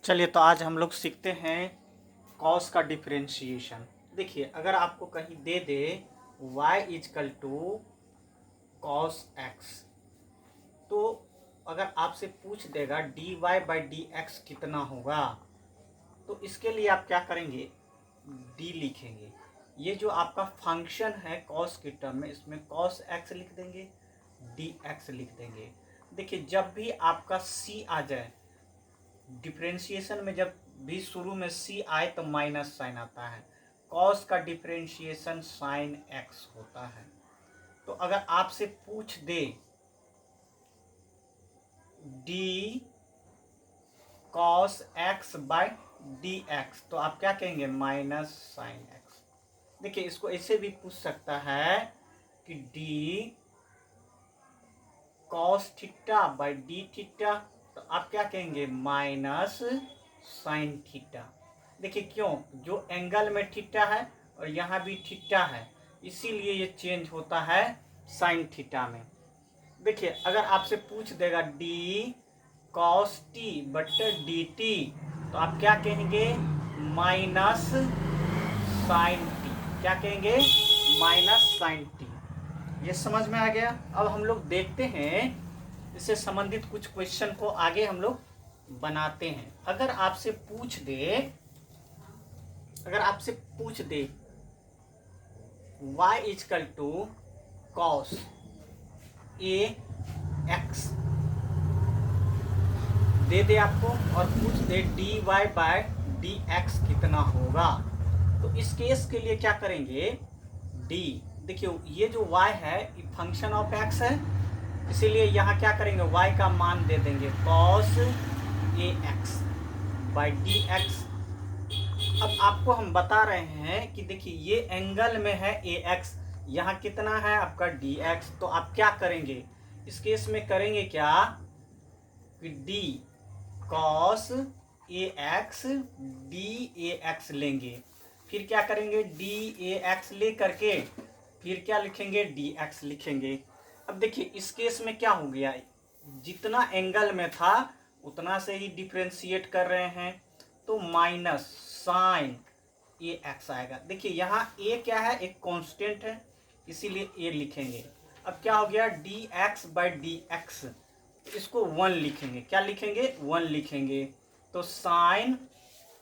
चलिए तो आज हम लोग सीखते हैं कॉस का डिफरेंशिएशन। देखिए अगर आपको कहीं दे दे y is equal to cos X, तो अगर आपसे पूछ देगा dy बाई डी एक्स कितना होगा, तो इसके लिए आप क्या करेंगे, d लिखेंगे। ये जो आपका फंक्शन है कॉस के टर्म में, इसमें कॉस एक्स लिख देंगे, डी एक्स लिख देंगे। देखिए जब भी आपका c आ जाए डिफरेंशिएशन में, जब भी शुरू में सी आए तो माइनस साइन आता है। कॉस का डिफरेंशिएशन साइन एक्स होता है। तो अगर आपसे पूछ दे D cos X by D X, तो आप क्या कहेंगे, माइनस साइन एक्स। देखिए इसको ऐसे भी पूछ सकता है कि D cos theta by D theta, तो आप क्या कहेंगे, माइनस साइन थीटा। देखिए क्यों, जो एंगल में थीटा है और यहाँ भी थीटा है, इसीलिए ये चेंज होता है साइन थीटा में। देखिए अगर आपसे पूछ देगा D cos T but D T, तो आप क्या कहेंगे, माइनस साइन टी। क्या कहेंगे, माइनस साइन टी। ये समझ में आ गया। अब हम लोग देखते हैं इससे संबंधित कुछ क्वेश्चन को आगे हम लोग बनाते हैं। अगर आपसे पूछ दे y is equal to cos A X दे आपको, और पूछ दे dy बाय डी एक्स कितना होगा, तो इस केस के लिए क्या करेंगे, d, देखिए ये जो y है ये फंक्शन ऑफ x है, इसीलिए यहाँ क्या करेंगे, y का मान दे देंगे cos A x by D x. अब आपको हम बता रहे हैं कि देखिए ये एंगल में है ए एक्स, यहाँ कितना है आपका डी एक्स, तो आप क्या करेंगे, इस केस में करेंगे क्या कि D cos A x D A x लेंगे, फिर क्या करेंगे, डी ए एक्स ले करके फिर क्या लिखेंगे, डी एक्स लिखेंगे। अब देखिए इस केस में क्या हो गया, जितना एंगल में था उतना से ही डिफरेंशिएट कर रहे हैं, तो माइनस साइन ए एक्स आएगा। देखिए यहाँ ए क्या है, एक कांस्टेंट है, इसीलिए ए लिखेंगे। अब क्या हो गया, D X by D x, इसको 1 लिखेंगे। क्या लिखेंगे, 1 लिखेंगे। तो साइन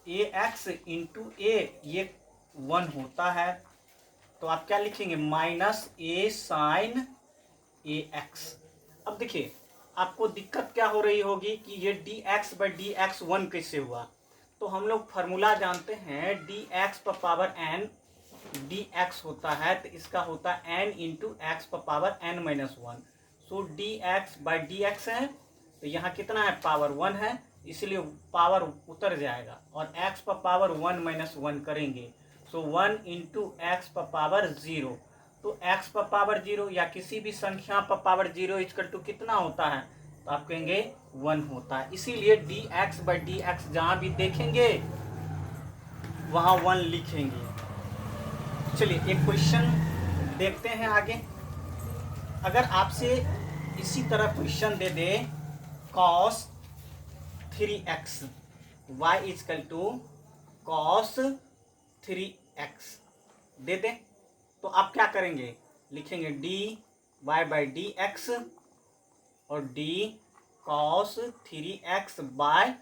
ए एक्स इंटू ए, ये 1 होता है, तो आप क्या लिखेंगे, माइनस ए साइन ए एक्स। अब देखिए आपको दिक्कत क्या हो रही होगी कि ये D X by D X 1 कैसे हुआ, तो हम लोग फार्मूला जानते हैं, डी एक्स पर पावर एन डी एक्स होता है, तो इसका होता है एन इंटू एक्स पर power N minus 1। So D X by D X है, तो यहाँ कितना है, पावर 1 है, इसलिए पावर उतर जाएगा, और एक्स पर पावर 1 माइनस 1 करेंगे, सो 1 इंटू एक्स पर पावर 0। तो x पर पावर 0 या किसी भी संख्या पर पावर 0 इक्वल टू कितना होता है, तो आप कहेंगे 1 होता है। इसीलिए D X by D x जहां भी देखेंगे वहां 1 लिखेंगे। चलिए एक क्वेश्चन देखते हैं आगे। अगर आपसे इसी तरह क्वेश्चन दे दे cos 3x y equal to cos 3x दे दे, तो आप क्या करेंगे, लिखेंगे d y by D x और d cos 3x by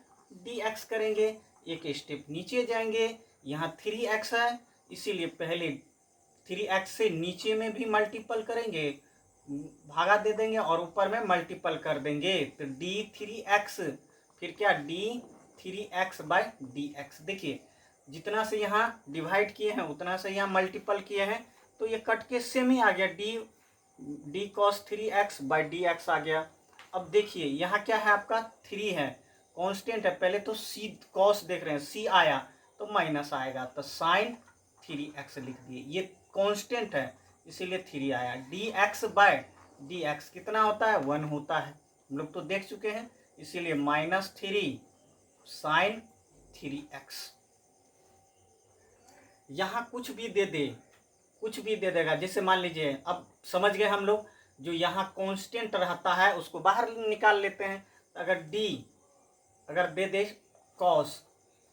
D x करेंगे। एक स्टेप नीचे जाएंगे, यहाँ 3x है, इसीलिए पहले 3x से नीचे में भी मल्टीपल करेंगे, भागा दे देंगे और ऊपर में मल्टीपल कर देंगे, तो डी 3x, फिर क्या D 3x by D x. देखिए जितना से यहाँ डिवाइड किए हैं उतना से यहाँ मल्टीपल किए हैं, तो ये कट के सेम ही आ गया, d cos 3x by D x आ गया। अब देखिए यहाँ क्या है, आपका 3 है, कांस्टेंट है, पहले तो सी कॉस देख रहे हैं, सी आया तो माइनस आएगा, तो साइन 3x लिख दिए, ये कांस्टेंट है इसीलिए 3 आया। D X by D X कितना होता है, 1 होता है, हम लोग तो देख चुके हैं, इसीलिए माइनस 3 साइन 3x। यहाँ कुछ भी दे देगा, जैसे मान लीजिए, अब समझ गए हम लोग, जो यहाँ कांस्टेंट रहता है उसको बाहर निकाल लेते हैं। अगर डी अगर दे दे कॉस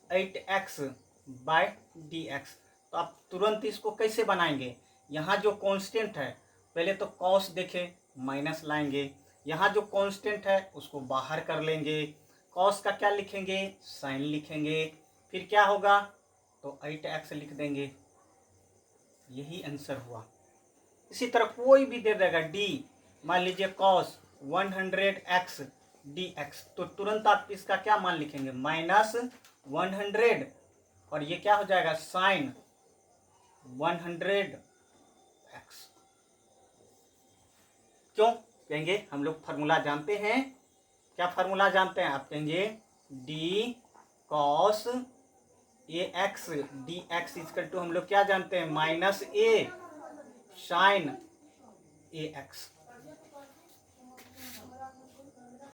8x बाय dx। तो आप तुरंत इसको कैसे बनाएंगे, यहाँ जो कांस्टेंट है पहले तो कॉस देखें माइनस लाएंगे, यहाँ जो कांस्टेंट है उसको बाहर कर लेंगे, कॉस का क्या लिखेंगे साइन लिखेंगे, फिर क्या होगा तो 8x लिख देंगे, यही आंसर हुआ। इसी तरह कोई भी दे देगा d, मान लीजिए कॉस 100x dx, तो तुरंत आप इसका क्या मान लिखेंगे -100, और ये क्या हो जाएगा साइन 100x। क्यों कहेंगे, हम लोग फार्मूला जानते हैं, क्या फार्मूला जानते हैं आप कहेंगे d cos ax dx equal to हम लोग क्या जानते हैं -a sin ax।